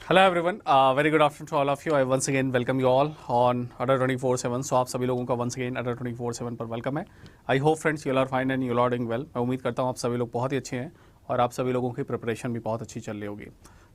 Hello everyone, very good afternoon to all of you. I once again welcome you all on Adda 24/7। So आप सभी लोगों का once again अडर 24/7 पर welcome है। I hope friends you are fine and you are doing well. मैं उम्मीद करता हूँ आप सभी लोग बहुत ही अच्छे हैं और आप सभी लोगों की प्रिपरेशन भी बहुत अच्छी चल रही होगी।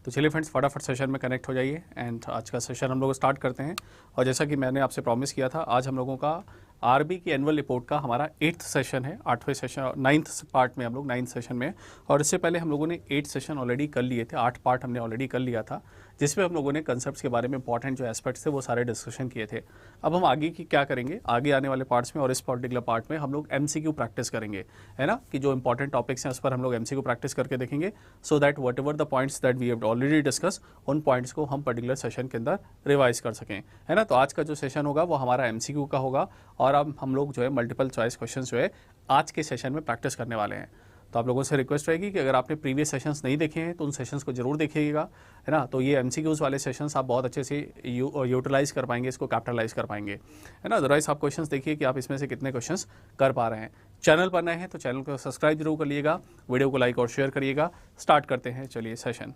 तो चलिए फ्रेंड्स, फटाफट सेशन में कनेक्ट हो जाइए एंड आज का सेशन हम लोग स्टार्ट करते हैं। और जैसा कि मैंने आपसे प्रॉमिस किया था, आज हम लोगों का आरबी की एनुअल रिपोर्ट का हमारा 8th सेशन है, 8वें सेशन 9th पार्ट में हम लोग 9th सेशन में। और इससे पहले हम लोगों ने 8 सेशन ऑलरेडी कर लिए थे, 8 पार्ट हमने ऑलरेडी कर लिया था, जिसमें हम लोगों ने कंसेप्ट्स के बारे में इंपॉर्टेंट जो एस्पेक्ट्स थे वो सारे डिस्कशन किए थे। अब हम आगे की क्या करेंगे, आगे आने वाले पार्ट्स में और इस पर्टिकुलर पार्ट में हम लोग एमसीक्यू प्रैक्टिस करेंगे, है ना, कि जो इंपॉर्टेंट टॉपिक्स हैं उस पर हम लोग एमसीक्यू प्रैक्टिस करके देखेंगे, so that whatever the points that we have already discuss, उन पॉइंट्स को हम पर्टिकुलर सेशन के अंदर रिवाइज कर सकें, है ना। तो आज का जो सेशन होगा वो हमारा एमसीक्यू का होगा और अब हम लोग जो है मल्टीपल चॉइस क्वेश्चन जो है आज के सेशन में प्रैक्टिस करने वाले हैं। तो आप लोगों से रिक्वेस्ट रहेगी कि अगर आपने प्रीवियस सेशंस नहीं देखे हैं तो उन सेशंस को जरूर देखिएगा, है ना। तो ये एमसीक्यूज़ वाले सेशंस आप बहुत अच्छे से यूटिलाइज कर पाएंगे, इसको कैपिटलाइज कर पाएंगे, है ना। अदरवाइज आप क्वेश्चंस देखिए कि आप इसमें से कितने क्वेश्चंस कर पा रहे हैं। चैनल पर नए हैं तो चैनल को सब्सक्राइब जरूर कर लीजिएगा, वीडियो को लाइक और शेयर करिएगा। स्टार्ट करते हैं, चलिए सेशन,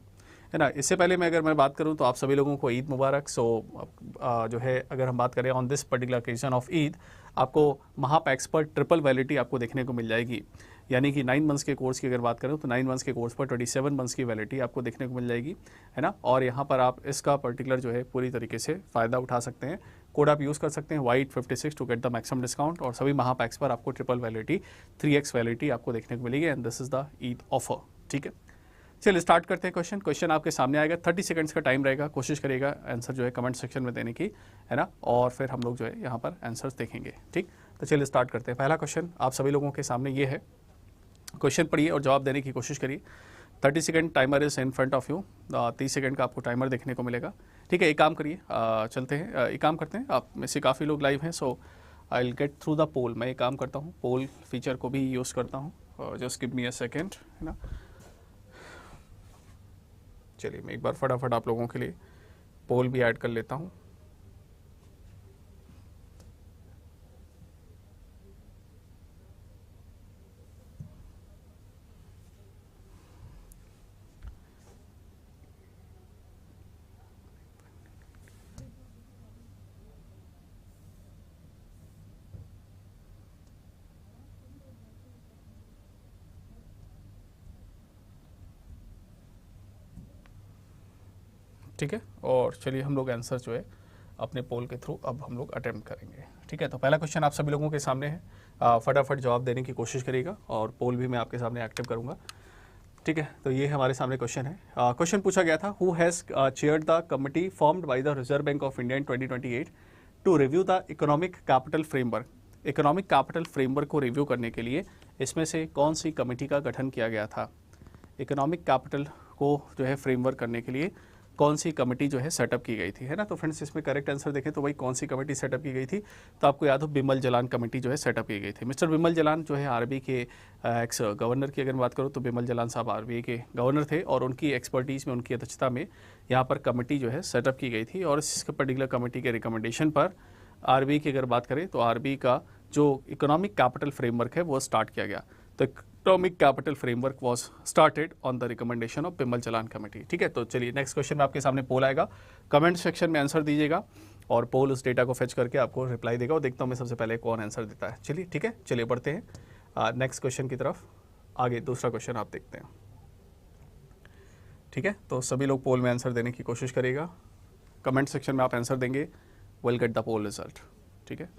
है ना। इससे पहले मैं अगर मैं बात करूं तो आप सभी लोगों को ईद मुबारक। सो जो है अगर हम बात करें on this particular occasion of Eid, आपको महापैक्स पर ट्रिपल वैलिडिटी आपको देखने को मिल जाएगी। यानी कि 9 मंथ्स के कोर्स की अगर बात करें तो 9 मंथ्स के कोर्स पर 27 मंथ्स की वैलिडिटी आपको देखने को मिल जाएगी, है ना। और यहाँ पर आप इसका पर्टिकुलर जो है पूरी तरीके से फ़ायदा उठा सकते हैं। कोड आप यूज़ कर सकते हैं YEET56 to get the maximum discount. और सभी महापैक्स पर आपको ट्रिपल वैलिडिटी 3x वैलिडिटी आपको देखने को मिलेगी and this is the Eid offer, ठीक है। चलिए स्टार्ट करते हैं। क्वेश्चन आपके सामने आएगा, 30 सेकंड्स का टाइम रहेगा। कोशिश करिएगा आंसर जो है कमेंट सेक्शन में देने की, है ना। और फिर हम लोग जो है यहाँ पर आंसर्स देखेंगे, ठीक। तो चलिए स्टार्ट करते हैं। पहला क्वेश्चन आप सभी लोगों के सामने ये है, क्वेश्चन पढ़िए और जवाब देने की कोशिश करिए। 30 second timer is in front of you. 30 second का आपको टाइमर देखने को मिलेगा, ठीक है। एक काम करिए, चलते हैं, एक काम करते हैं, आप में से काफ़ी लोग लाइव हैं, so I will get through the poll. मैं एक काम करता हूँ, पोल फीचर को भी यूज़ करता हूँ। Just give me a second, है ना। चलिए मैं एक बार फटाफट आप लोगों के लिए पोल भी ऐड कर लेता हूँ। ठीक है, और चलिए हम लोग आंसर जो है अपने पोल के थ्रू अब हम लोग अटेम्प्ट करेंगे, ठीक है। तो पहला क्वेश्चन आप सभी लोगों के सामने है, फटाफट जवाब देने की कोशिश करिएगा और पोल भी मैं आपके सामने एक्टिव करूंगा, ठीक है। तो ये हमारे सामने क्वेश्चन है। क्वेश्चन पूछा गया था, who has chaired the committee formed by the reserve bank of India in 2028 to review the economic capital framework. Economic capital framework को रिव्यू करने के लिए इसमें से कौन सी कमेटी का गठन किया गया था। इकोनॉमिक कैपिटल को जो है फ्रेमवर्क करने के लिए कौन सी कमेटी जो है सेटअप की गई थी, है ना। तो फ्रेंड्स इसमें करेक्ट आंसर देखें तो भाई कौन सी कमेटी सेटअप की गई थी, तो आपको याद हो बिमल जलान कमेटी जो है सेटअप की गई थी। मिस्टर बिमल जलान जो है आरबीआई के एक्स गवर्नर की अगर बात करूँ तो बिमल जलान साहब आरबीआई के गवर्नर थे और उनकी एक्सपर्टीज़ में, उनकी अध्यक्षता में यहाँ पर कमेटी जो है सेटअप की गई थी। और इस पर्टिकुलर कमेटी के रिकमेंडेशन पर आरबीआई की अगर बात करें तो आरबीआई का जो इकोनॉमिक कैपिटल फ्रेमवर्क है वो स्टार्ट किया गया। तो economic capital framework was started on the recommendation of Bimal Jalan committee, ठीक है। तो चलिए नेक्स्ट क्वेश्चन में आपके सामने पोल आएगा, कमेंट सेक्शन में आंसर दीजिएगा और पोल उस डेटा को फेच करके आपको रिप्लाई देगा और देखता हूँ मैं सबसे पहले कौन आंसर देता है। चलिए ठीक है, चलिए बढ़ते हैं नेक्स्ट क्वेश्चन की तरफ। आगे दूसरा क्वेश्चन आप देखते हैं, ठीक है। तो सभी लोग पोल में आंसर देने की कोशिश करिएगा, कमेंट सेक्शन में आप आंसर देंगे, will get the pole result, ठीक है।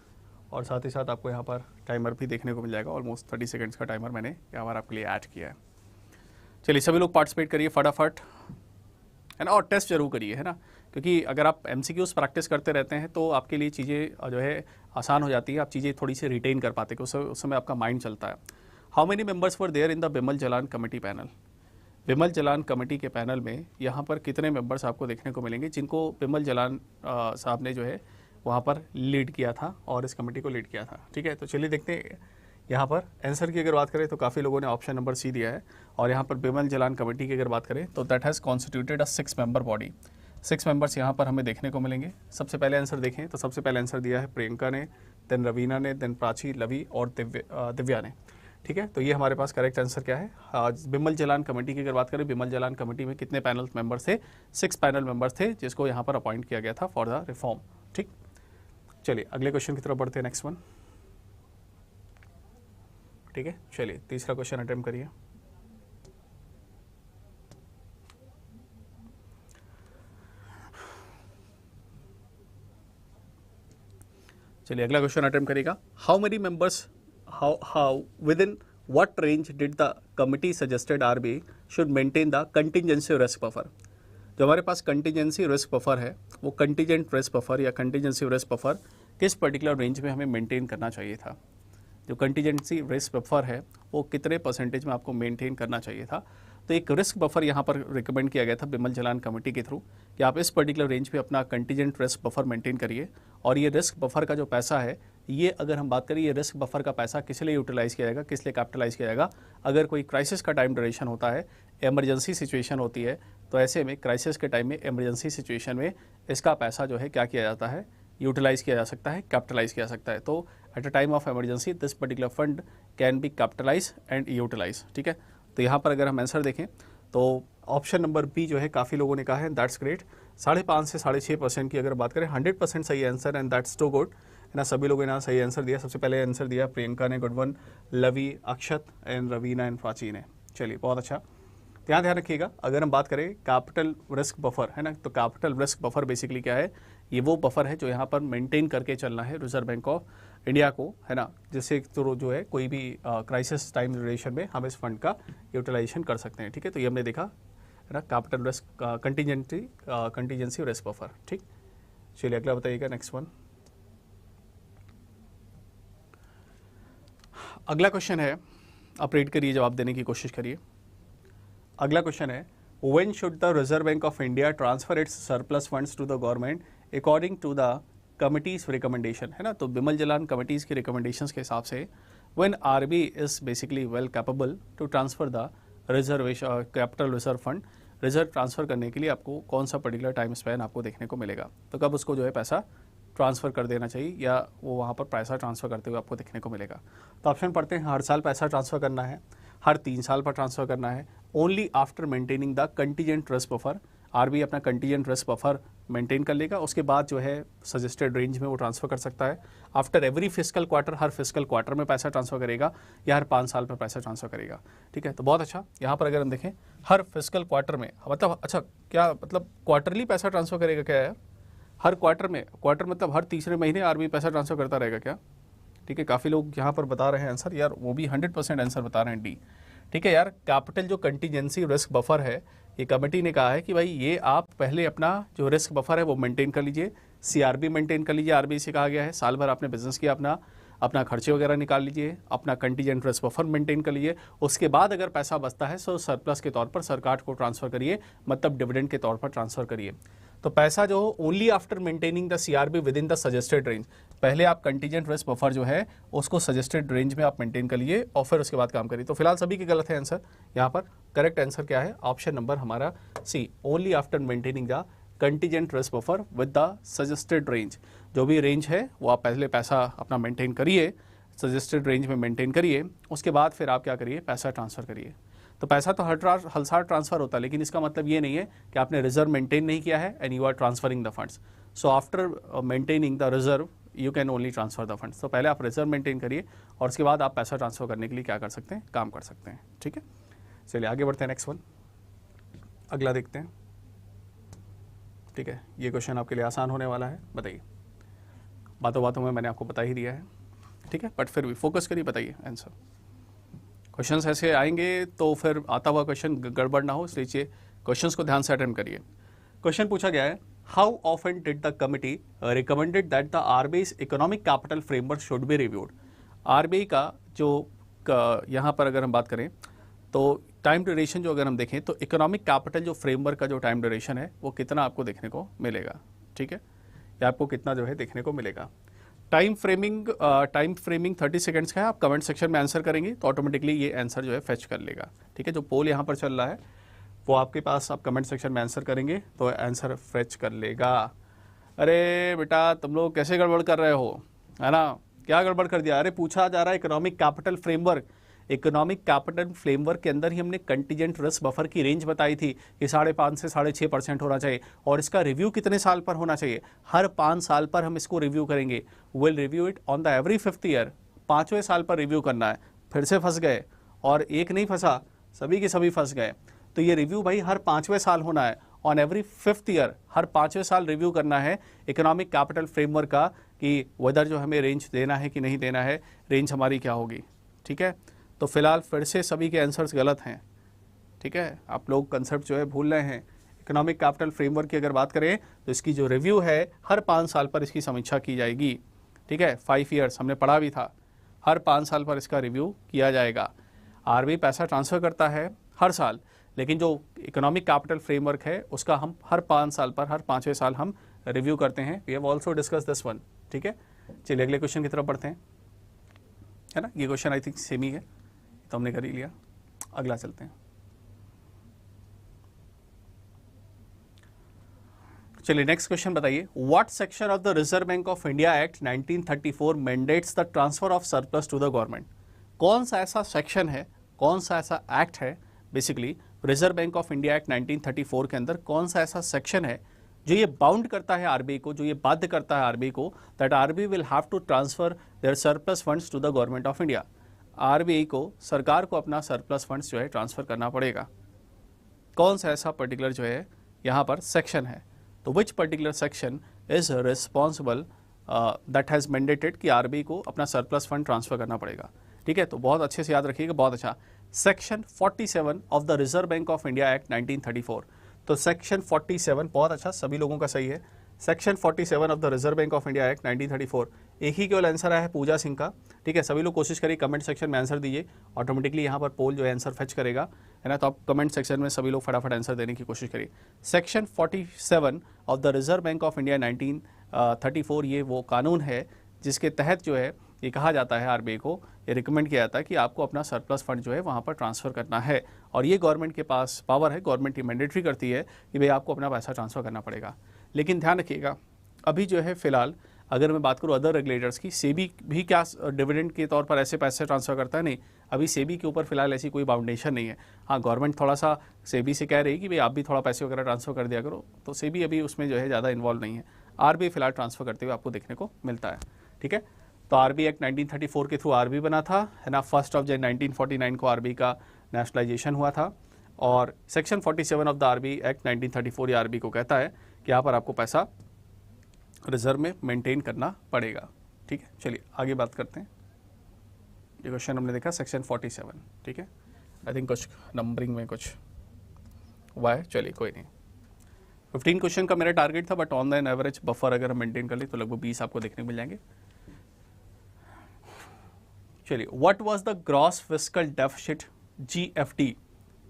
और साथ ही साथ आपको यहाँ पर टाइमर भी देखने को मिल जाएगा, ऑलमोस्ट 30 सेकंड्स का टाइमर मैंने यहाँ पर आपके लिए ऐड किया है। चलिए सभी लोग पार्टिसिपेट करिए फटाफट, है ना, और टेस्ट जरूर करिए, है ना, क्योंकि अगर आप एमसीक्यूज़ प्रैक्टिस करते रहते हैं तो आपके लिए चीज़ें जो है आसान हो जाती है, आप चीज़ें थोड़ी सी रिटेन कर पाते हैं, उस समय आपका माइंड चलता है। How many members were there in the Bimal Jalan committee panel. Bimal Jalan committee के पैनल में यहाँ पर कितने मेंबर्स आपको देखने को मिलेंगे जिनको बिमल जलान साहब ने जो है वहाँ पर लीड किया था और इस कमेटी को लीड किया था, ठीक है। तो चलिए देखते हैं यहाँ पर आंसर की अगर बात करें तो काफ़ी लोगों ने ऑप्शन नंबर सी दिया है और यहाँ पर बिमल जलान कमेटी की अगर बात करें तो that has constituted a 6 member body. 6 members यहाँ पर हमें देखने को मिलेंगे। सबसे पहले आंसर देखें तो सबसे पहले आंसर दिया है प्रियंका ने, देन रवीना ने, देन प्राची, लवी और दिव्या ने, ठीक है, तो ये हमारे पास करेक्ट आंसर क्या है। बिमल जलान कमेटी की अगर बात करें, बिमल जलान कमेटी में कितने पैनल मेंबर्स थे? 6 पैनल मेंबर्स थे जिसको यहाँ पर अपॉइंट किया गया था फॉर द रिफॉर्म। ठीक, चलिए अगले क्वेश्चन की तरफ बढ़ते हैं, नेक्स्ट वन। ठीक है, चलिए तीसरा क्वेश्चन अटेम्प्ट करिए। चलिए अगला क्वेश्चन अटेम्प्ट करेगा। How many members, how with in what range did the committee suggested RBI should maintain the contingency risk buffer? जो हमारे पास कंटीजेंसी रिस्क बफर है, वो कंटीजेंट रिस्क बफर या कंटीजेंसी रिस्क बफर किस पर्टिकुलर रेंज में हमें maintain करना चाहिए था? जो कंटीजेंसी रिस्क बफर है वो कितने परसेंटेज में आपको मेंटेन करना चाहिए था? तो एक रिस्क बफर यहाँ पर रिकमेंड किया गया था बिमल जलान कमेटी के थ्रू कि आप इस पर्टिकुलर रेंज पे अपना कंटीजेंट रिस्क बफर मेंटेन करिए। और ये रिस्क बफर का जो पैसा है, ये अगर हम बात करें, ये रिस्क बफर का पैसा किस लिए यूटिलाइज़ किया जाएगा, किस लिए कैपिटलाइज किया जाएगा? अगर कोई क्राइसिस का टाइम ड्यूरेशन होता है, इमरजेंसी सिचुएशन होती है, तो ऐसे में क्राइसिस के टाइम में, इमरजेंसी सिचुएशन में इसका पैसा जो है क्या किया जाता है, यूटिलाइज किया जा सकता है, कैपिटलाइज किया सकता है। तो at a time of emergency this particular fund can be capitalise and utilise. ठीक है, तो यहाँ पर अगर हम आंसर देखें तो ऑप्शन नंबर बी जो है काफ़ी लोगों ने कहा है, दैट्स ग्रेट। 5.5 से 6.5% की अगर बात करें, 100% सही answer and that's too good है ना। सभी लोगों ने यहाँ सही आंसर दिया। सबसे पहले आंसर दिया प्रियंका ने, good one, Lavi, Akshat and Raveena and Prachi ने। चलिए बहुत अच्छा। तो यहाँ ध्यान रखिएगा, अगर हम बात करें कैपिटल रिस्क बफर है ना, तो कैपिटल रिस्क बफर बेसिकली क्या है? ये वो बफर है जो यहाँ पर मेंटेन करके चलना है रिजर्व बैंक ऑफ इंडिया को, है ना, जिससे तो जो है कोई भी क्राइसिस टाइम ड्यूरेशन में हम इस फंड का यूटिलाइजेशन कर सकते हैं। ठीक है, तो ये हमने देखा है ना, capital risk contingency risk buffer. ठीक, चलिए अगला बताइएगा, नेक्स्ट वन। अगला क्वेश्चन है, आप रीड करिए, जवाब देने की कोशिश करिए। अगला क्वेश्चन है, when should the reserve bank of India transfer its surplus funds to the government according to the committee's recommendation, है ना। तो बिमल जलान कमिटीज़ की रिकमेंडेशंस के हिसाब से when RBI is basically well capable to transfer the reservation capital reserve fund, reserve transfer करने के लिए आपको कौन सा पर्टिकुलर टाइम स्पैन आपको देखने को मिलेगा? तो कब उसको जो है पैसा ट्रांसफ़र कर देना चाहिए या वो वहाँ पर पैसा ट्रांसफ़र करते हुए आपको देखने को मिलेगा? तो ऑप्शन पढ़ते हैं, हर साल पैसा ट्रांसफ़र करना है, हर 3 साल पर ट्रांसफ़र करना है, only after maintaining the contingent risk buffer, RBI अपना कंटीजेंट रिस्क बफर मेंटेन कर लेगा, उसके बाद जो है सजेस्टेड रेंज में वो ट्रांसफ़र कर सकता है, आफ्टर एवरी फिस्कल क्वार्टर, हर फिस्कल क्वार्टर में पैसा ट्रांसफ़र करेगा, या हर 5 साल पर पैसा ट्रांसफ़र करेगा। ठीक है, तो बहुत अच्छा। यहाँ पर अगर हम देखें हर फिस्कल क्वार्टर में, मतलब अच्छा क्या मतलब क्वार्टरली पैसा ट्रांसफ़र करेगा क्या है? हर क्वार्टर में, क्वार्टर मतलब हर तीसरे महीने आरबीआई पैसा ट्रांसफ़र करता रहेगा क्या? ठीक है, काफ़ी लोग यहाँ पर बता रहे हैं आंसर, यार वो भी 100% आंसर बता रहे हैं डी। ठीक है यार, कैपिटल जो कंटीजेंसी रिस्क बफर है, ये कमेटी ने कहा है कि भाई ये आप पहले अपना जो रिस्क बफर है वो मेंटेन कर लीजिए, सीआरबी मेंटेन कर लीजिए। आरबीआई से कहा गया है साल भर आपने बिजनेस किया, अपना खर्चे वगैरह निकाल लीजिए, अपना कंटीजेंट रिस्क बफर मेंटेन कर लीजिए, उसके बाद अगर पैसा बचता है तो सरप्लस के तौर पर सरकार को ट्रांसफ़र करिए, मतलब डिविडेंड के तौर पर ट्रांसफ़र करिए। तो पैसा जो only after maintaining the CRB with in the suggested range, पहले आप कंटीजेंट रिस्क बफर जो है उसको सजेस्टेड रेंज में आप मेंटेन कर लिए और फिर उसके बाद काम करिए। तो फिलहाल सभी के गलत है आंसर। यहाँ पर करेक्ट आंसर क्या है? ऑप्शन नंबर हमारा C, only after maintaining the contingent risk buffer with the suggested range. जो भी रेंज है वो आप पहले पैसा अपना मेंटेन करिए, सजेस्टेड रेंज में मेंटेन करिए, उसके बाद फिर आप क्या करिए, पैसा ट्रांसफ़र करिए। तो पैसा तो हर साल ट्रांसफ़र होता है, लेकिन इसका मतलब ये नहीं है कि आपने रिजर्व मेंटेन नहीं किया है and you are transferring the funds. So after maintaining the reserve you can only transfer the funds. तो पहले आप रिजर्व मेंटेन करिए और उसके बाद आप पैसा ट्रांसफ़र करने के लिए क्या कर सकते हैं, काम कर सकते हैं। ठीक है, चलिए आगे बढ़ते हैं, नेक्स्ट वन, अगला देखते हैं। ठीक है, ये क्वेश्चन आपके लिए आसान होने वाला है, बताइए। बातों बातों में मैंने आपको बता ही दिया है, ठीक है, बट फिर भी फोकस करिए, बताइए आंसर। क्वेश्चंस ऐसे आएंगे तो फिर आता हुआ क्वेश्चन गड़बड़ ना हो, इसलिए क्वेश्चंस को ध्यान से अटेम्प्ट करिए। क्वेश्चन पूछा गया है, how often did the committee recommended that the RBI economic capital framework should be reviewed? RBI का जो यहाँ पर अगर हम बात करें तो टाइम ड्यूरेशन जो अगर हम देखें तो इकोनॉमिक कैपिटल जो फ्रेमवर्क का जो टाइम ड्यूरेशन है वो कितना आपको देखने को मिलेगा? ठीक है, या आपको कितना जो है देखने को मिलेगा? टाइम फ्रेमिंग 30 सेकंड्स का है। आप कमेंट सेक्शन में आंसर करेंगे तो ऑटोमेटिकली ये आंसर जो है फेच कर लेगा। ठीक है, जो पोल यहाँ पर चल रहा है वो आपके पास, आप कमेंट सेक्शन में आंसर करेंगे तो आंसर फेच कर लेगा। अरे बेटा तुम लोग कैसे गड़बड़ कर रहे हो, है ना, क्या गड़बड़ कर दिया? अरे पूछा जा रहा है economic capital framework, economic capital framework के अंदर ही हमने कंटीजेंट रिस्क बफर की रेंज बताई थी कि 5.5 से 6.5% होना चाहिए, और इसका रिव्यू कितने साल पर होना चाहिए, हर 5 साल पर हम इसको रिव्यू करेंगे। Will review it on the every 5th year, 5वें साल पर रिव्यू करना है। फिर से फंस गए, और एक नहीं फंसा, सभी के सभी फंस गए। तो ये रिव्यू भाई हर 5वें साल होना है, ऑन एवरी 5th ईयर, हर 5वें साल रिव्यू करना है इकोनॉमिक कैपिटल फ्रेमवर्क का, कि वेदर जो हमें रेंज देना है कि नहीं देना है, रेंज हमारी क्या होगी। ठीक है, तो फिलहाल फिर से सभी के आंसर्स गलत हैं। ठीक है, आप लोग कंसेप्ट जो है भूल रहे हैं। इकोनॉमिक कैपिटल फ्रेमवर्क की अगर बात करें तो इसकी जो रिव्यू है हर 5 साल पर इसकी समीक्षा की जाएगी। ठीक है, 5 ईयर्स हमने पढ़ा भी था, हर 5 साल पर इसका रिव्यू किया जाएगा। आरबीआई पैसा ट्रांसफ़र करता है हर साल, लेकिन जो इकोनॉमिक कैपिटल फ्रेमवर्क है उसका हम हर 5 साल पर, हर 5वें साल हम रिव्यू करते हैं। We have also discuss this one. ठीक है, चलिए अगले क्वेश्चन की तरफ बढ़ते हैं, है ना। ये क्वेश्चन आई थिंक सेम ही है, तो हमने कर ही लिया। अगला चलते हैं। चलिए नेक्स्ट क्वेश्चन बताइए, what section of the reserve bank of India act 1934 mandates the transfer of surplus to the government. कौन सा ऐसा सेक्शन है, कौन सा ऐसा एक्ट है, basically reserve bank of India act 1934 के अंदर कौन सा ऐसा सेक्शन है जो ये बाउंड करता है आरबीआई को, जो ये बाध्य करता है आरबीआई को, that RBI will have to transfer their surplus funds to the government of India. RBI को, सरकार को अपना सरप्लस फंड्स जो है ट्रांसफर करना पड़ेगा। कौन सा ऐसा पर्टिकुलर जो है यहाँ पर सेक्शन है, तो which particular section is responsible that has mandated कि आरबीआई को अपना सरप्लस फंड ट्रांसफर करना पड़ेगा। ठीक है, तो बहुत अच्छे से याद रखिएगा, बहुत अच्छा। Section 47 of the reserve bank of India act 1934। तो सेक्शन 47 बहुत अच्छा, सभी लोगों का सही है। Section 47 of the reserve bank of India act 1934। एक ही केवल आंसर आया है पूजा सिंह का। ठीक है, सभी लोग कोशिश करिए कमेंट सेक्शन में आंसर दीजिए, ऑटोमेटिकली यहाँ पर पोल जो है आंसर फेच करेगा, है ना। तो आप कमेंट सेक्शन में सभी लोग फटाफट आंसर देने की कोशिश करिए। Section 47 of the reserve bank of India 1934 ये वो कानून है जिसके तहत जो है ये कहा जाता है आरबीआई को, ये रिकमेंड किया जाता है कि आपको अपना सरप्लस फंड जो है वहाँ पर ट्रांसफ़र करना है, और ये गवर्नमेंट के पास पावर है, गवर्नमेंट ये मैंडेटरी करती है कि भाई आपको अपना पैसा ट्रांसफ़र करना पड़ेगा। लेकिन ध्यान रखिएगा, अभी जो है फिलहाल अगर मैं बात करूँ अदर रेगुलेटर्स की, सेबी भी क्या डिविडेंड के तौर पर ऐसे पैसे ट्रांसफ़र करता है? नहीं, अभी सेबी के ऊपर फिलहाल ऐसी कोई बाउंडेशन नहीं है। हाँ, गवर्नमेंट थोड़ा सा सेबी से कह रही है कि भाई आप भी थोड़ा पैसे वगैरह ट्रांसफ़र कर दिया करो, तो सेबी अभी उसमें जो है ज़्यादा इन्वॉल्व नहीं है। आरबीआई फिलहाल ट्रांसफ़र करते हुए आपको देखने को मिलता है। ठीक है, तो आरबीआई एक्ट 1934 के थ्रू आरबीआई बना था, है ना। 1 जनवरी 1949 को आरबीआई का नेशनलाइजेशन हुआ था, और section 47 of the RBI act 1934 ये आरबीआई को कहता है कि यहाँ पर आपको पैसा रिजर्व में मेंटेन करना पड़ेगा। ठीक है, चलिए आगे बात करते हैं। ये क्वेश्चन हमने देखा सेक्शन 47। ठीक है, आई थिंक कुछ नंबरिंग में कुछ हुआ है, चलिए कोई नहीं। 15 क्वेश्चन का मेरा टारगेट था, but on the average buffer अगर हम मेंटेन कर ले तो लगभग 20 आपको देखने को मिल जाएंगे। चलिए, what was the gross fiscal deficit GFD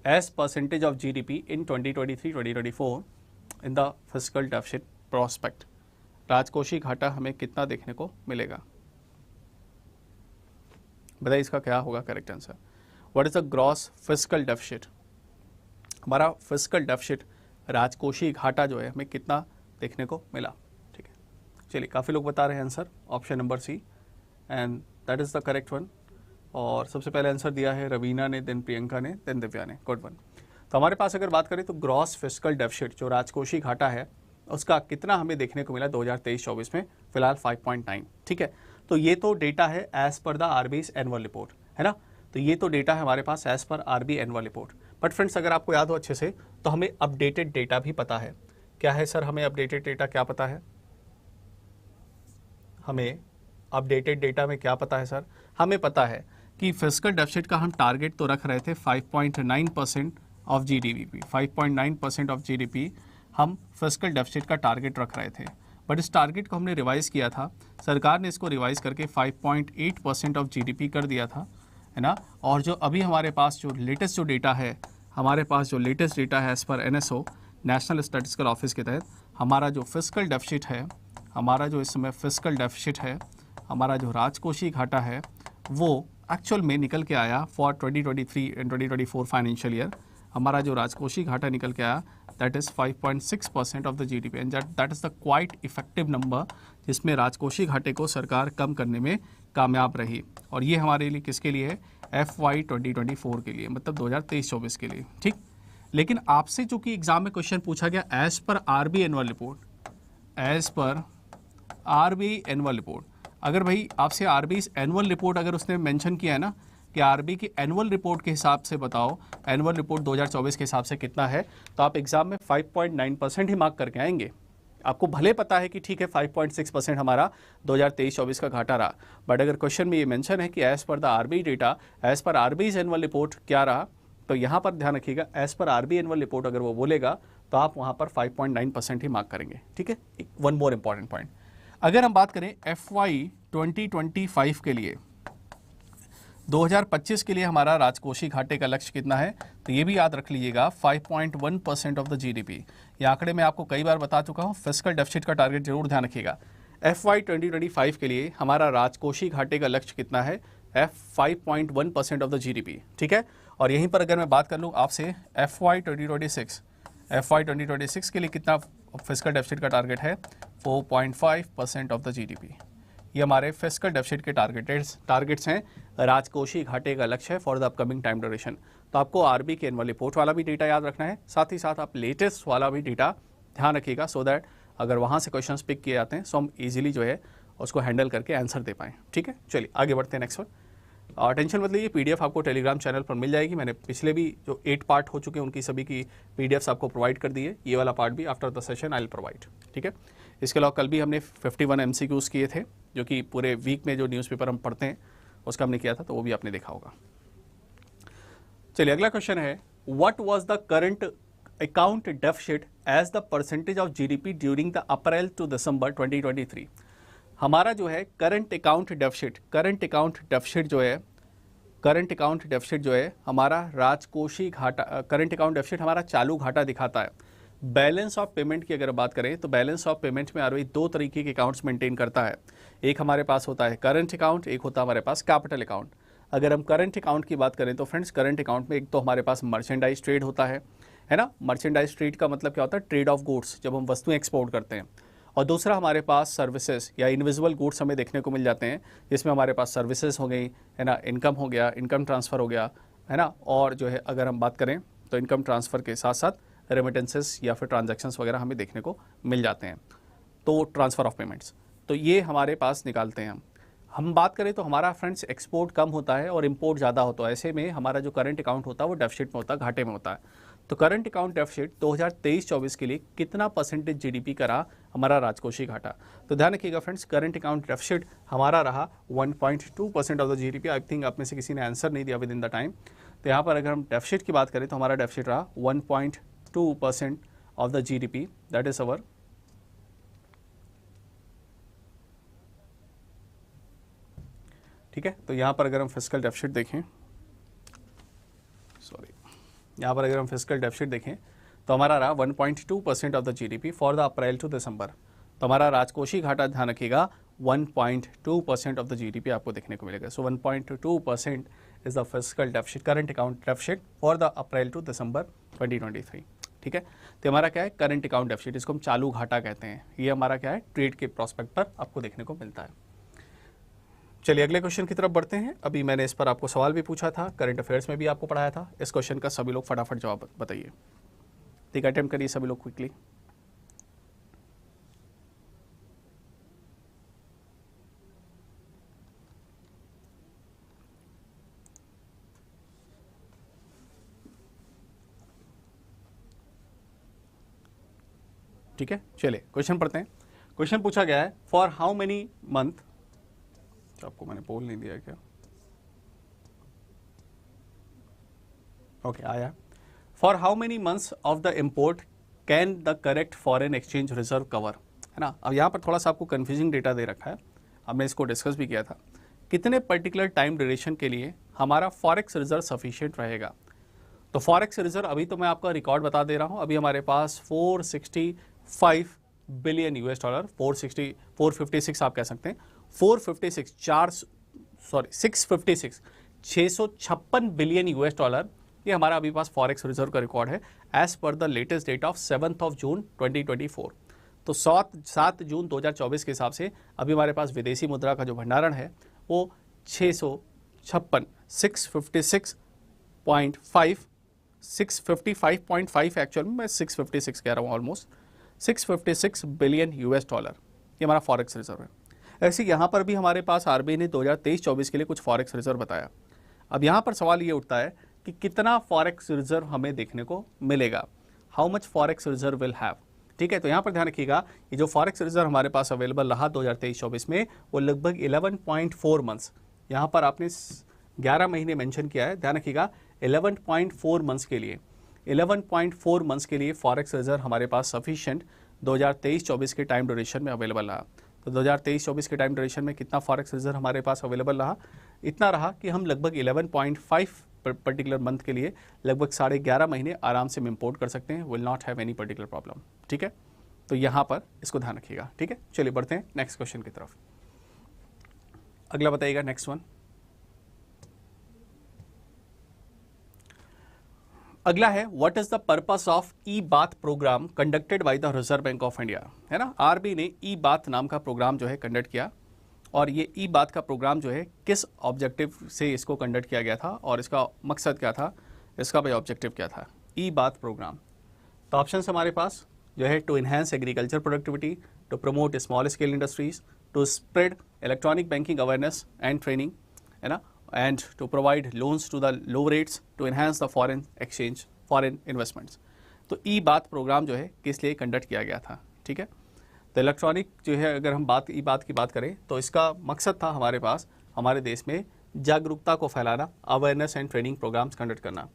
as percentage of GDP in 2023-2024 in the fiscal deficit prospect. राजकोषीय घाटा हमें कितना देखने को मिलेगा? बताइए इसका क्या होगा correct answer. What is the gross fiscal deficit? हमारा फिस्कल डेफिसिट, राजकोषीय घाटा जो है हमें कितना देखने को मिला? ठीक है, चलिए काफ़ी लोग बता रहे हैं answer option number C, and that is the correct one. और सबसे पहले आंसर दिया है रवीना ने, देन प्रियंका ने, देन दिव्या ने। Good one. तो हमारे पास अगर बात करें तो ग्रॉस फिस्कल डेफिसिट जो राजकोषीय घाटा है उसका कितना हमें देखने को मिला 2023-24 में? फिलहाल 5.9। ठीक है, तो ये तो डेटा है as per the RBI annual report, है ना। तो ये तो डेटा है हमारे पास as per RBI annual report. But friends अगर आपको याद हो अच्छे से तो हमें अपडेटेड डेटा भी पता है। क्या है सर, हमें अपडेटेड डेटा क्या पता है? हमें अपडेटेड डेटा में क्या पता है सर? हमें पता है कि फिस्कल डेफिसिट का हम टारगेट तो रख रहे थे 5.9% ऑफ GDP। 5.9% ऑफ GDP हम फिस्कल डेफिसिट का टारगेट रख रहे थे, बट इस टारगेट को हमने रिवाइज़ किया था, सरकार ने इसको रिवाइज़ करके 5.8% ऑफ GDP कर दिया था, है ना। और जो अभी हमारे पास जो लेटेस्ट जो डेटा है, हमारे पास जो लेटेस्ट डेटा है as per NSO, national statistical office के तहत हमारा जो फिस्कल डेफिसिट है, हमारा जो इस समय फिस्कल डेफिसिट है, हमारा जो राजकोषीय घाटा है, वो एक्चुअल में निकल के आया फॉर 2023 एंड 2024 फाइनेंशियल ईयर। हमारा जो राजकोषीय घाटा निकल के आया that is 5.6% of the GDP, and that is the quite effective number, जिसमें राजकोषीय घाटे को सरकार कम करने में कामयाब रही। और ये हमारे लिए किसके लिए है? FY 2024 के लिए, मतलब 2023-24 के लिए, ठीक। लेकिन आपसे चूंकि एग्जाम में क्वेश्चन पूछा गया as per RBI annual report, as per RBI annual report, अगर भाई आपसे RBI एनुअल रिपोर्ट अगर उसने मेंशन किया है ना कि RBI की एनुअल रिपोर्ट के हिसाब से बताओ एनुअल रिपोर्ट 2024 के हिसाब से कितना है, तो आप एग्जाम में 5.9% ही मार्क करके आएंगे। आपको भले पता है कि ठीक है 5.6% हमारा 2023-24 का घाटा रहा, बट अगर क्वेश्चन में ये मेंशन है कि as per the RBI data, as per RBI annual report क्या रहा, तो यहाँ पर ध्यान रखिएगा as per RBI annual report अगर वो बोलेगा तो आप वहाँ पर 5.9% ही मार्क करेंगे, ठीक है। वन मोर इंपॉर्टेंट पॉइंट, अगर हम बात करें FY 2025 के लिए, 2025 के लिए हमारा राजकोषीय घाटे का लक्ष्य कितना है, तो ये भी याद रख लीजिएगा 5.1% ऑफ द GDP। ये आंकड़े मैं आपको कई बार बता चुका हूँ, फिस्कल डेफिसिट का टारगेट जरूर ध्यान रखिएगा। FY 2025 के लिए हमारा राजकोषीय घाटे का लक्ष्य कितना है, 5.1% ऑफ द GDP, ठीक है। और यहीं पर अगर मैं बात कर लूँ आपसे FY 2026 के लिए कितना फिस्कल डेफिसिट का टारगेट है, 4.5% ऑफ द GDP। ये हमारे फिस्कल डेफिसिट के टारगेट्स हैं, राजकोषीय घाटे का लक्ष्य है for the upcoming time duration. तो आपको RBI के एनुअल रिपोर्ट वाला भी डेटा याद रखना है, साथ ही साथ आप लेटेस्ट वाला भी डेटा ध्यान रखिएगा, सो दैट अगर वहाँ से क्वेश्चंस पिक किए जाते हैं सो हम इजीली जो है उसको हैंडल करके आंसर दे पाएँ, ठीक है। चलिए आगे बढ़ते हैं नेक्स्ट वन। टेंशन मत लीजिए, PDF आपको टेलीग्राम चैनल पर मिल जाएगी। मैंने पिछले भी जो 8 पार्ट हो चुके हैं उनकी सभी की PDFs आपको प्रोवाइड कर दी है, ये वाला पार्ट भी after the session I will provide, ठीक है। इसके अलावा कल भी हमने 51 MCQs किए थे, जो कि पूरे वीक में जो न्यूज़पेपर हम पढ़ते हैं उसका हमने किया था, तो वो भी आपने देखा होगा। चलिए अगला क्वेश्चन है, what was the current account deficit as the percentage of GDP during the April to December 2023। हमारा जो है करंट अकाउंट डेफिसिट जो है हमारा राजकोषीय घाटा, करंट अकाउंट डेफिसिट हमारा चालू घाटा दिखाता है। बैलेंस ऑफ पेमेंट की अगर बात करें तो बैलेंस ऑफ पेमेंट में RBI 2 तरीके के अकाउंट्स मेंटेन करता है, एक हमारे पास होता है करंट अकाउंट, एक होता है हमारे पास कैपिटल अकाउंट। अगर हम करंट अकाउंट की बात करें तो फ्रेंड्स करंट अकाउंट में एक तो हमारे पास मर्चेंडाइज ट्रेड होता है ना। मर्चेंडाइज ट्रेड का मतलब क्या होता है, ट्रेड ऑफ गुड्स, जब हम वस्तुएं एक्सपोर्ट करते हैं। और दूसरा हमारे पास सर्विसेज या इनविजिबल गुड्स हमें देखने को मिल जाते हैं, जिसमें हमारे पास सर्विसेज हो गई, है ना, इनकम हो गया, इनकम ट्रांसफ़र हो गया, है ना। और जो है अगर हम बात करें तो इनकम ट्रांसफ़र के साथ साथ रेमिटेंसेस या फिर ट्रांजैक्शंस वगैरह हमें देखने को मिल जाते हैं, तो ट्रांसफ़र ऑफ पेमेंट्स, तो ये हमारे पास निकालते हैं हम बात करें तो हमारा फ्रेंड्स एक्सपोर्ट कम होता है और इंपोर्ट ज़्यादा होता है, ऐसे में हमारा जो करंट अकाउंट होता है वो डेफिसिट में होता है, घाटे में होता है। तो करंट अकाउंट डेफिसिट 2023-24 के लिए कितना परसेंटेज GDP का रहा हमारा राजकोषीय घाटा, तो ध्यान रखिएगा फ्रेंड्स करंट अकाउंट डेफिसिट हमारा रहा 1.2% of the GDP। I think आप में से किसी ने आंसर नहीं दिया विद इन द टाइम, तो यहाँ पर अगर हम डेफिसिट की बात करें तो हमारा डेफिसिट रहा 1.2% of the GDP, that is our ठीक है। तो यहाँ पर अगर हम फिस्कल डेफिसिट देखें, यहाँ पर अगर हम फिस्कल डेफिसिट देखें तो हमारा रहा 1.2% of the GDP for the April to December. तो हमारा राजकोषीय घाटा ध्यान रखिएगा 1.2% ऑफ द GDP आपको देखने को मिलेगा। So 1.2% is the fiscal deficit, current account deficit for the April to December 2023, ठीक है। तो हमारा क्या है करंट अकाउंट डेफिसिट, इसको हम चालू घाटा कहते हैं। ये हमारा क्या है ट्रेड के प्रोस्पेक्ट पर आपको देखने को मिलता है। चलिए अगले क्वेश्चन की तरफ बढ़ते हैं। अभी मैंने इस पर आपको सवाल भी पूछा था, करंट अफेयर्स में भी आपको पढ़ाया था। इस क्वेश्चन का सभी लोग फटाफट जवाब बताइए, ठीक है, अटेम्प्ट करिए सभी लोग क्विकली। ठीक है, चलिए क्वेश्चन पढ़ते हैं। क्वेश्चन पूछा गया है फॉर हाउ मेनी मंथ, आपको मैंने पोल नहीं दिया क्या, ओके आया, for how many months of the import can the correct foreign exchange reserve cover, है ना। अब यहाँ पर थोड़ा सा आपको कंफ्यूजिंग डेटा दे रखा है, हमने इसको डिस्कस भी किया था, कितने पर्टिकुलर टाइम ड्यूरेशन के लिए हमारा फॉरेक्स रिजर्व सफिशिएंट रहेगा। तो फॉरेक्स रिजर्व अभी तो मैं आपका रिकॉर्ड बता दे रहा हूँ, अभी हमारे पास 465 बिलियन $, 456 आप कह सकते हैं, 656 बिलियन $, ये हमारा अभी पास फॉरेक्स रिजर्व का रिकॉर्ड है as per the latest date of 7 June 2024। तो 7 जून 2024 के हिसाब से अभी हमारे पास विदेशी मुद्रा का जो भंडारण है वो 56, 656.5, 655.5 एक्चुअल में, मैं 656 कह रहा हूँ, ऑलमोस्ट 656 बिलियन यूएस डॉलर, ये हमारा फॉरेक्स रिजर्व है। ऐसे यहाँ पर भी हमारे पास आरबीआई ने 2023-24 के लिए कुछ फॉरेक्स रिजर्व बताया। अब यहाँ पर सवाल ये उठता है कि कितना फॉरेक्स रिजर्व हमें देखने को मिलेगा, how much forex reserve will have. ठीक है, तो यहाँ पर ध्यान रखिएगा, ये जो फॉरेक्स रिजर्व हमारे पास अवेलेबल रहा 2023-24 में, वो लगभग 11.4 मंथ्स, यहाँ पर आपने 11 महीने मेंशन किया है, ध्यान रखिएगा 11.4 मंथ्स के लिए, 11.4 मंथ्स के लिए फॉरेक्स रिजर्व हमारे पास सफिशिएंट 2023-24 के टाइम ड्यूरेशन में अवेलेबल रहा। तो 2023-24 के टाइम ड्यूरेशन में कितना फॉरेक्स रिजर्व हमारे पास अवेलेबल रहा, इतना रहा कि हम लगभग 11.5 पर्टिकुलर मंथ के लिए लगभग 11.5 महीने आराम से इम्पोर्ट कर सकते हैं, will not have any particular problem. ठीक है, तो यहाँ पर इसको ध्यान रखिएगा। ठीक है, चलिए बढ़ते हैं नेक्स्ट क्वेश्चन की तरफ। अगला बताइएगा, नेक्स्ट वन। अगला है, what is the purpose of e BAAT program conducted by the reserve bank of India, है ना। आरबीआई ने ई बात नाम का प्रोग्राम जो है कंडक्ट किया, और ये ई बात का प्रोग्राम जो है किस ऑब्जेक्टिव से इसको कंडक्ट किया गया था और इसका मकसद क्या था, इसका भाई ऑब्जेक्टिव क्या था, ई बात प्रोग्राम। तो ऑप्शन हमारे पास जो है, to enhance agriculture productivity, to promote small scale industries, to spread electronic banking awareness and training, है ना, and to provide loans to the low rates, to enhance the foreign exchange, foreign investments। तो ई BAAT programme जो है किस लिए conduct किया गया था। ठीक है, तो इलेक्ट्रॉनिक जो है, अगर हम ई बात की बात करें तो इसका मकसद था हमारे पास हमारे देश में जागरूकता को फैलाना, awareness and training programmes conduct करना।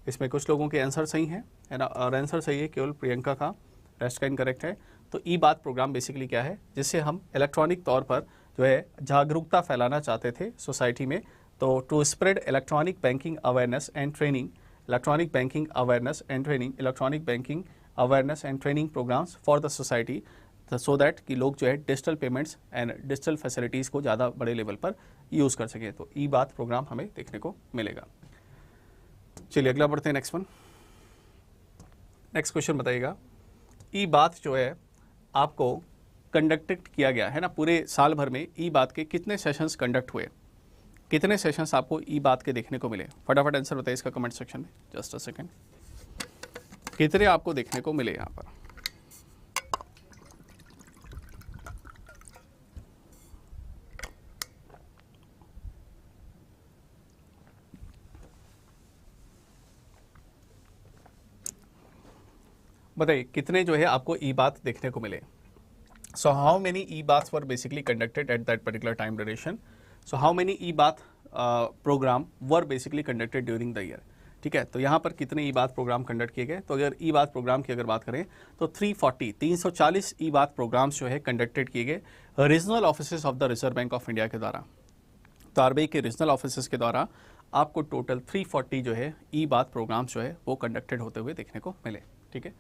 इसमें कुछ लोगों के आंसर सही हैं, है ना, और आंसर सही है केवल प्रियंका का, रेस्ट का इनकरेक्ट है। तो ई बात प्रोग्राम बेसिकली क्या है, जिससे हम इलेक्ट्रॉनिक तौर पर जो है जागरूकता फैलाना चाहते थे सोसाइटी में। तो to spread electronic banking awareness and training, electronic banking awareness and training, electronic banking awareness and training programmes for the society, so that कि लोग जो है digital payments and digital facilities को ज़्यादा बड़े लेवल पर यूज़ कर सकें। तो ई बात प्रोग्राम हमें देखने को मिलेगा। चलिए अगला बढ़ते हैं, नेक्स्ट वन। नेक्स्ट क्वेश्चन बताइएगा, ई बात जो है आपको कंडक्टेड किया गया है ना, पूरे साल भर में ई बात के कितने सेशंस कंडक्ट हुए, कितने सेशंस आपको ई बात के देखने को मिले, फटाफट आंसर बताइए इसका कमेंट सेक्शन में। जस्ट अ सेकंड, कितने आपको देखने को मिले यहाँ पर। बताइए कितने जो है आपको ई बात देखने को मिले। So how many e BAATs were basically conducted at that particular time duration. So how many e BAAT program were basically conducted during the year. ठीक है, तो यहाँ पर कितने ई बात प्रोग्राम कंडक्ट किए गए, तो अगर ई बात प्रोग्राम की अगर बात करें तो 340 ई बात प्रोग्राम्स जो है कंडक्टेड किए गए regional offices of the reserve bank of India के द्वारा। तो आरबीआई के रीजनल ऑफिसेज के द्वारा आपको टोटल 340 जो है ई बात प्रोग्राम्स जो है वो कंडक्टेड होते हुए देखने को मिले। ठीक है,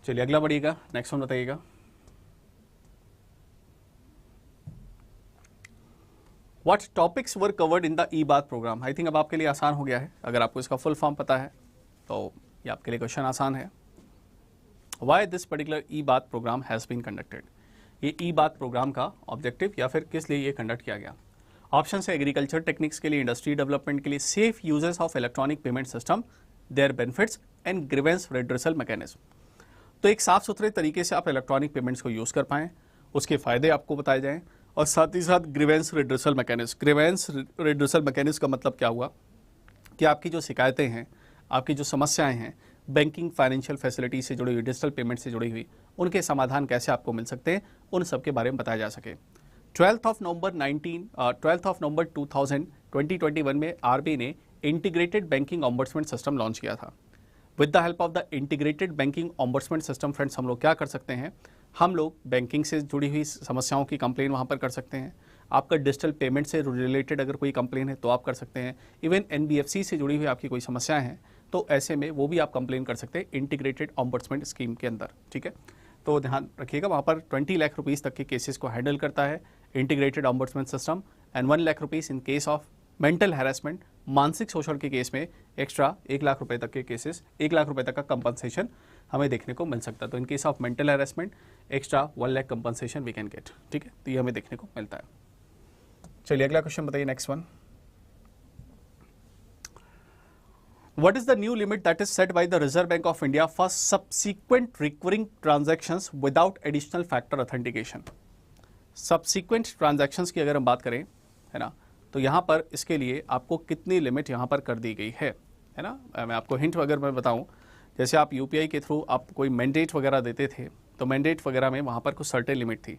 चलिए अगला बढ़िएगा, नेक्स्ट वन बताइएगा। What topics were covered in the e-bath program? I think अब आपके लिए आसान हो गया है, अगर आपको इसका फुल फॉर्म पता है तो ये आपके लिए क्वेश्चन आसान है। Why this particular e-bath program has been conducted? ये e-bath प्रोग्राम का ऑब्जेक्टिव या फिर किस लिए ये कंडक्ट किया गया। ऑप्शन है एग्रीकल्चर टेक्निक्स के लिए, इंडस्ट्री डेवलपमेंट के लिए, safe uses of electronic payment system, their benefits and grievance redressal mechanism. तो एक साफ सुथरे तरीके से आप इलेक्ट्रॉनिक पेमेंट्स को यूज़ कर पाएँ, उसके फ़ायदे आपको बताए जाएँ, और साथ ही साथ grievance redressal mechanism. Grievance redressal mechanism का मतलब क्या हुआ कि आपकी जो शिकायतें हैं, आपकी जो समस्याएं हैं बैंकिंग फाइनेंशियल फैसिलिटी से जुड़ी हुई, डिजिटल पेमेंट से जुड़ी हुई, उनके समाधान कैसे आपको मिल सकते हैं, उन सब के बारे में बताया जा सके। 12 नवंबर 2021 में आरबीआई ने integrated banking ombudsman system launch किया था। With the help of the integrated banking ombudsman system friends, हम लोग क्या कर सकते हैं, हम लोग बैंकिंग से जुड़ी हुई समस्याओं की कंप्लेन वहाँ पर कर सकते हैं। आपका डिजिटल पेमेंट से रिलेटेड अगर कोई कंप्लेन है तो आप कर सकते हैं। इवन एनबीएफसी से जुड़ी हुई आपकी कोई समस्याएं हैं तो ऐसे में वो भी आप कंप्लेन कर सकते हैं इंटीग्रेटेड ऑम्बड्समेंट स्कीम के अंदर। ठीक है, तो ध्यान रखिएगा, वहाँ पर 20 लाख रुपीज़ तक के केसेस को हैंडल करता है integrated ombudsman system, and 1 lakh rupees in case of mental harassment, मानसिक शोषण के केस में एक्स्ट्रा 1 लाख रुपए तक के केसेस, 1 लाख रुपए तक का कंपनसेशन हमें देखने को मिल सकता है। तो in case of mental harassment extra 1 lakh compensation we can get. ठीक है, तो ये हमें देखने को मिलता है। चलिए अगला क्वेश्चन बताइए, next one. What is the new limit that is set by the Reserve Bank of India for subsequent recurring transactions without additional factor authentication? Subsequent transactions की अगर हम बात करें, है ना, तो यहाँ पर इसके लिए आपको कितनी लिमिट यहाँ पर कर दी गई है ना। मैं आपको हिंट अगर मैं बताऊँ, जैसे आप यूपीआई के थ्रू आप कोई मैंडेट वगैरह देते थे, तो मैंडेट वगैरह में वहाँ पर कुछ सर्टेन लिमिट थी,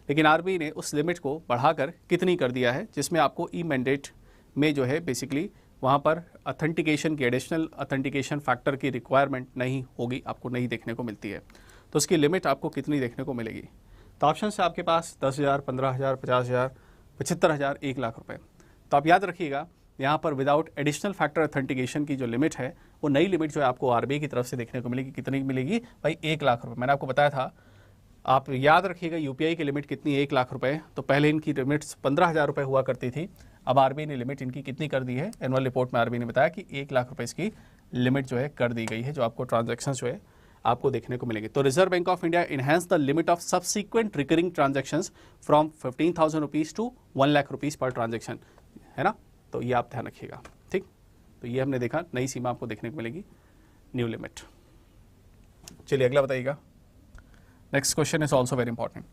लेकिन आरबीआई ने उस लिमिट को बढ़ाकर कितनी कर दिया है, जिसमें आपको ई मैंडेट में जो है बेसिकली वहाँ पर अथेंटिकेशन की, एडिशनल अथेंटिकेशन फैक्टर की रिक्वायरमेंट नहीं होगी, आपको नहीं देखने को मिलती है। तो उसकी लिमिट आपको कितनी देखने को मिलेगी? तो ऑप्शन है आपके पास 10,000, 15,000, 50,000, 75,000, 1 लाख रुपए। तो आप याद रखिएगा, यहाँ पर विदाउट एडिशनल फैक्टर अथेंटिकेशन की जो लिमिट है, वो नई लिमिट जो है आपको आरबीआई की तरफ से देखने को मिलेगी। कितनी मिलेगी भाई? 1 लाख रुपए। मैंने आपको बताया था, आप याद रखिएगा यूपीआई की लिमिट कितनी, 1 लाख रुपए। तो पहले इनकी लिमिट्स 15,000 रुपए हुआ करती थी, अब आरबीआई ने लिमिट इनकी कितनी कर दी है? एनुअल रिपोर्ट में आरबीआई ने बताया कि 1 लाख रुपए इसकी लिमिट जो है कर दी गई है, जो आपको ट्रांजैक्शन जो है आपको देखने को मिलेंगे। तो reserve bank of India enhance the limit of subsequent recurring transactions from 15,000 rupees to 1 lakh rupees per transaction, है ना। तो ये आप ध्यान रखिएगा, ठीक। तो ये हमने देखा, नई सीमा आपको देखने को मिलेगी, न्यू लिमिट। चलिए अगला बताइएगा। Next question is also very important.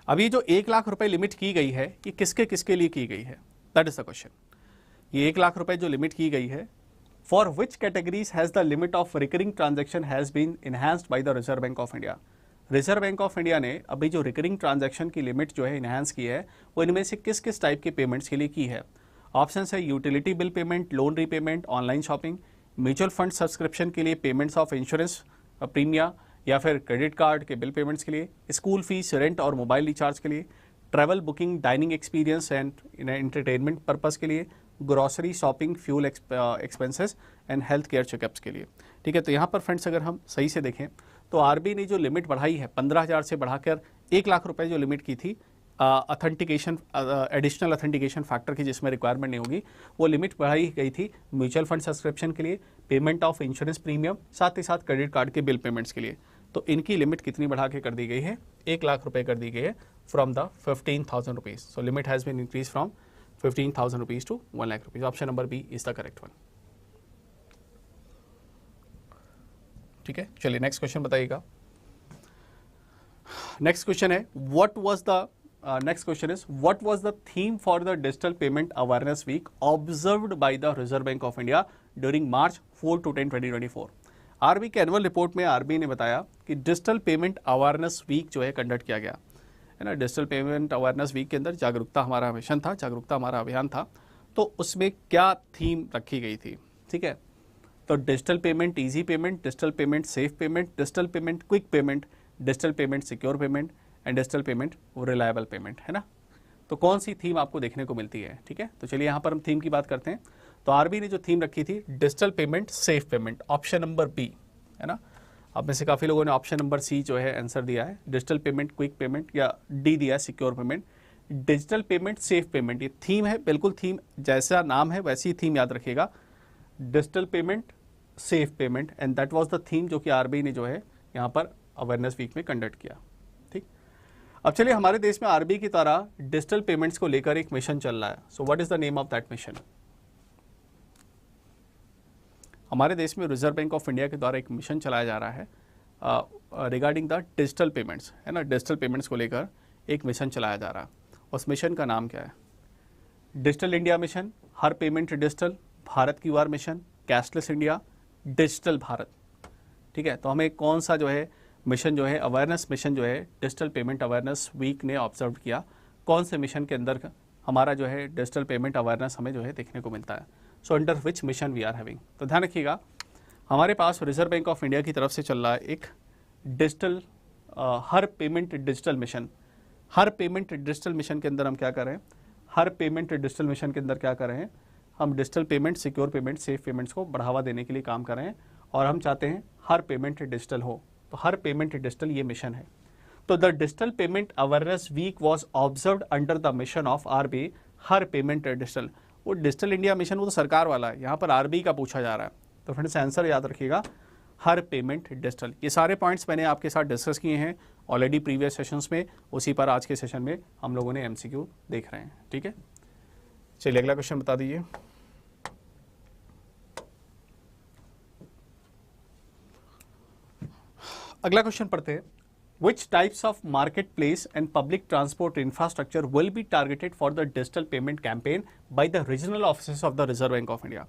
अभी जो 1 लाख रुपए लिमिट की गई है, ये किसके किसके लिए की गई है? That is the question. ये 1 लाख रुपए जो लिमिट की गई है, for which categories has the limit of recurring transaction has been enhanced by the reserve bank of India. Reserve bank of India ने अभी जो रिकरिंग ट्रांजैक्शन की लिमिट जो है इनहैंस की है, वो इनमें से किस किस टाइप के पेमेंट्स के लिए की है? ऑप्शन है utility bill payment, loan repayment, online shopping, mutual fund subscription के लिए, पेमेंट्स ऑफ इंश्योरेंस प्रीमिया, या फिर क्रेडिट कार्ड के बिल पेमेंट्स के लिए, स्कूल फीस, रेंट और मोबाइल रिचार्ज के लिए, travel booking, dining experience and entertainment purpose के लिए, grocery shopping, fuel expenses and health care checkups के लिए। ठीक है, तो यहाँ पर फ्रेंड्स अगर हम सही से देखें तो आरबीआई ने जो लिमिट बढ़ाई है 15,000 से बढ़ाकर 1 लाख रुपए जो लिमिट की थी अथेंटिकेशन, एडिशनल अथेंटिकेशन फैक्टर की जिसमें रिक्वायरमेंट नहीं होगी, वो लिमिट बढ़ाई गई थी म्यूचुअल फंड सब्सक्रिप्शन के लिए, पेमेंट ऑफ इंश्योरेंस प्रीमियम, साथ ही साथ क्रेडिट कार्ड के बिल पेमेंट्स के लिए। तो इनकी लिमिट कितनी बढ़ा के कर दी गई है? 1 लाख रुपए कर दी गई है from the 15,000 rupees. So limit has been increase from 15,000 rupees to 1 lakh rupees. Option number B is the correct one. ठीक है, चलिए नेक्स्ट क्वेश्चन बताइएगा। नेक्स्ट क्वेश्चन है what was the next question is what was the theme for the digital payment awareness week observed by the Reserve Bank of India during March 4 to 10 2024। RBI के annual report में RBI ने बताया कि digital payment awareness week जो है conduct किया गया है ना। डिजिटल पेमेंट अवेयरनेस वीक के अंदर जागरूकता हमारा मिशन था, जागरूकता हमारा अभियान था। तो उसमें क्या थीम रखी गई थी? ठीक है, तो digital payment easy payment, digital payment safe payment, digital payment quick payment, digital payment secure payment and digital payment वो रिलायबल पेमेंट, है ना। तो कौन सी थीम आपको देखने को मिलती है? ठीक है, तो चलिए यहाँ पर हम थीम की बात करते हैं। तो आरबीआई ने जो थीम रखी थी digital payment safe payment, option number B, है ना। आप में से काफ़ी लोगों ने ऑप्शन नंबर सी जो है आंसर दिया है, डिजिटल पेमेंट क्विक पेमेंट, या डी दिया है secure payment. Digital payment safe payment ये थीम है, बिल्कुल थीम जैसा नाम है वैसी ही थीम याद रखिएगा, digital payment safe payment, and that was the theme जो कि आरबीआई ने जो है यहाँ पर अवेयरनेस वीक में कंडक्ट किया। अब चलिए, हमारे देश में आरबीआई की तरह डिजिटल पेमेंट्स को लेकर एक मिशन चल रहा है। So what is the name of that mission? हमारे देश में रिजर्व बैंक ऑफ इंडिया के द्वारा एक मिशन चलाया जा रहा है रिगार्डिंग द डिजिटल पेमेंट्स, है ना। डिजिटल पेमेंट्स को लेकर एक मिशन चलाया जा रहा है। उस मिशन का नाम क्या है? डिजिटल इंडिया मिशन, हर payment digital, Bharat QR mission, cashless India, digital Bharat. ठीक है, तो हमें कौन सा जो है मिशन जो है अवेयरनेस मिशन जो है डिजिटल पेमेंट अवेयरनेस वीक ने ऑब्जर्व किया, कौन से मिशन के अंदर हमारा जो है डिजिटल पेमेंट अवेयरनेस हमें जो है देखने को मिलता है? So under which mission we are having. तो ध्यान रखिएगा, हमारे पास रिजर्व बैंक ऑफ इंडिया की तरफ से चल रहा है एक डिजिटल हर पेमेंट डिजिटल मिशन। हर पेमेंट डिजिटल मिशन के अंदर हम क्या कर रहे हैं? हर पेमेंट डिजिटल मिशन के अंदर क्या कर रहे हैं? हम digital payment, secure payment, safe payments को बढ़ावा देने के लिए काम कर रहे हैं, और हम चाहते हैं हर पेमेंट डिजिटल हो। तो हर पेमेंट डिजिटल ये मिशन है। तो the digital payment awareness week was observed under the mission of RBI, हर पेमेंट डिजिटल। वो डिजिटल इंडिया मिशन वो तो सरकार वाला है, यहाँ पर आरबीआई का पूछा जा रहा है। तो फ्रेंड्स आंसर याद रखिएगा, हर पेमेंट डिजिटल। ये सारे पॉइंट्स मैंने आपके साथ डिस्कस किए हैं ऑलरेडी प्रीवियस सेशंस में, उसी पर आज के सेशन में हम लोगों ने एमसीक्यू देख रहे हैं। ठीक है, चलिए अगला क्वेश्चन बता दीजिए। अगला क्वेश्चन पढ़ते हैं। Which types of marketplace and public transport infrastructure will be targeted for the digital payment campaign by the regional offices of the Reserve Bank of India?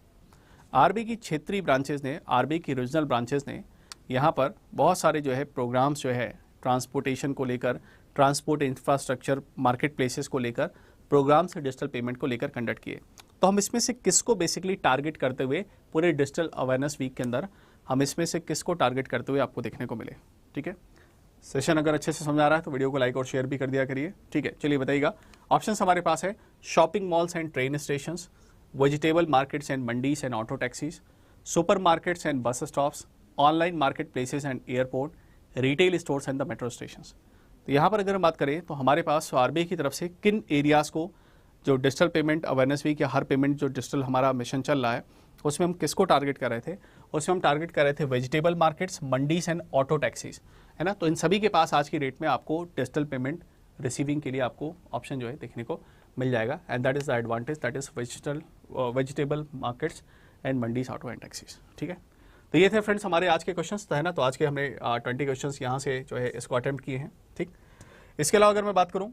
RBI की क्षेत्रीय ब्रांचेस ने, आरबीआई की regional branches ने यहाँ पर बहुत सारे जो है प्रोग्राम्स जो है ट्रांसपोर्टेशन को लेकर, ट्रांसपोर्ट इंफ्रास्ट्रक्चर, मार्केट प्लेसेस को लेकर प्रोग्राम से डिजिटल पेमेंट को लेकर कंडक्ट किए। तो हम इसमें से किसको बेसिकली टारगेट करते हुए पूरे डिजिटल अवेयरनेस वीक के अंदर हम इसमें से किसको टारगेट करते हुए आपको देखने को मिले। ठीक है, सेशन अगर अच्छे से समझ आ रहा है तो वीडियो को लाइक और शेयर भी कर दिया करिए। ठीक है, चलिए बताइएगा। ऑप्शंस हमारे पास है shopping malls and train stations, vegetable markets and mandis and auto taxis, super markets and bus stops, online market places and airport, retail stores and the metro stations. तो यहाँ पर अगर हम बात करें तो हमारे पास आरबीआई की तरफ से किन एरियाज़ को जो डिजिटल पेमेंट अवेयरनेस वीक या हर पेमेंट जो डिजिटल हमारा मिशन चल रहा है उसमें हम किसको टारगेट कर रहे थे, उसमें हम टारगेट कर रहे थे vegetable markets, mandis and auto taxis, है ना। तो इन सभी के पास आज की डेट में आपको डिजिटल पेमेंट रिसीविंग के लिए आपको ऑप्शन जो है देखने को मिल जाएगा। And that is the advantage, that is vegetable markets and mandis, auto and taxis. ठीक है, तो ये थे फ्रेंड्स हमारे आज के क्वेश्चंस, है ना। तो आज के हमने 20 क्वेश्चंस यहाँ से जो है इसको अटेम्प्ट किए हैं। ठीक, इसके अलावा अगर मैं बात करूँ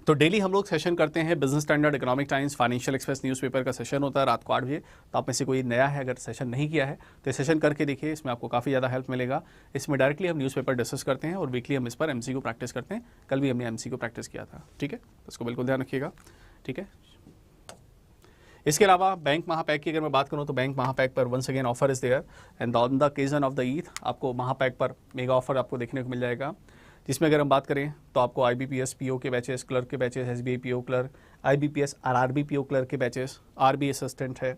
तो डेली हम लोग सेशन करते हैं। Business standard, economic times, financial express newspaper का सेशन होता है रात को 8 बजे। तो आप में से कोई नया है अगर सेशन नहीं किया है तो ये सेशन करके देखिए, इसमें आपको काफ़ी ज़्यादा हेल्प मिलेगा। इसमें डायरेक्टली हम न्यूज़पेपर डिस्कस करते हैं और वीकली हम इस पर एमसीक्यू प्रैक्टिस करते हैं। कल भी हमने एमसीक्यू प्रैक्टिस किया था। ठीक है, तो इसको बिल्कुल ध्यान रखिएगा। ठीक है, इसके अलावा बैंक महापैक की अगर मैं बात करूं तो बैंक महापैक पर once again offer is there and on the occasion of the Eid आपको महापैक पर मेगा ऑफर आपको देखने को मिल जाएगा, जिसमें अगर हम बात करें तो आपको IBPS PO के बैचेस, क्लर्क के batches, SBI PO clerk, IBPS RRB PO clerk के बैचेस, RB असिस्टेंट है,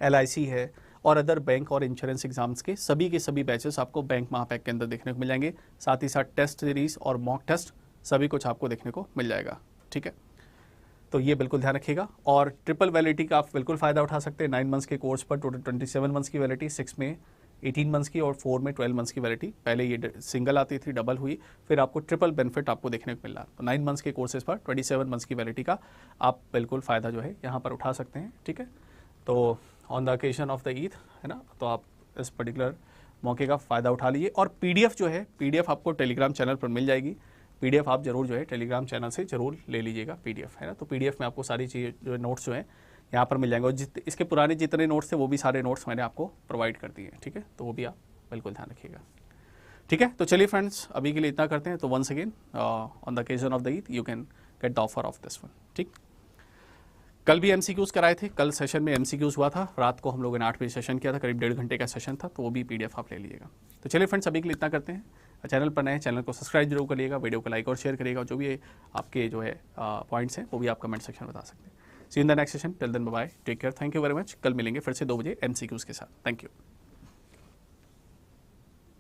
LIC है और अदर बैंक और इंश्योरेंस एग्जाम्स के सभी बैचेस आपको बैंक महापैक के अंदर देखने को मिल जाएंगे। साथ ही साथ टेस्ट सीरीज और मॉक टेस्ट सभी कुछ आपको देखने को मिल जाएगा। ठीक है, तो ये बिल्कुल ध्यान रखिएगा। और ट्रिपल वैलिडिटी का आप बिल्कुल फ़ायदा उठा सकते हैं। 9 मंथ्स के कोर्स पर टोटल 27 मंथ्स की वैलिडिटी, 6 में 18 मंथ्स की और 4 में 12 मंथ्स की वैलिडिटी। पहले ये सिंगल आती थी, डबल हुई, फिर आपको ट्रिपल बेनिफिट आपको देखने को मिल रहा। तो 9 मंथ्स के कोर्सेज पर 27 मंथ्स की वैलिडिटी का आप बिल्कुल फ़ायदा जो है यहाँ पर उठा सकते हैं। ठीक है, तो on the occasion of the Eid, है ना, तो आप इस पर्टिकुलर मौके का फ़ायदा उठा लीजिए। और PDF जो है, PDF आपको टेलीग्राम चैनल पर मिल जाएगी। PDF आप जरूर जो है टेलीग्राम चैनल से जरूर ले लीजिएगा PDF, है ना। तो PDF में आपको सारी चीज़ें जो नोट्स जो हैं यहाँ पर मिल जाएंगे और इसके पुराने जितने नोट्स थे वो भी सारे नोट्स मैंने आपको प्रोवाइड कर दिए हैं। ठीक है, तो वो भी आप बिल्कुल ध्यान रखिएगा। ठीक है, तो चलिए फ्रेंड्स अभी के लिए इतना करते हैं। तो once again on the occasion of the Eid you can get the offer of this one. ठीक, कल भी MCQs कराए थे, कल सेशन में MCQs हुआ था, रात को हम लोगों ने 8 बजे सेशन किया था, करीब 1.5 घंटे का सेशन था, तो वो भी PDF आप ले लीजिएगा। तो चलिए फ्रेंड्स अभी के लिए इतना करते हैं। चैनल पर नए, चैनल को सब्सक्राइब जरूर करिएगा, वीडियो को लाइक और शेयर करिएगा, जो भी आपके जो है पॉइंट्स हैं वो भी आप कमेंट सेक्शन में बता सकते हैं। See in the next session, till then bye bye, take care, thank you very much. कल मिलेंगे फिर से 2 बजे MCQs के साथ। Thank you.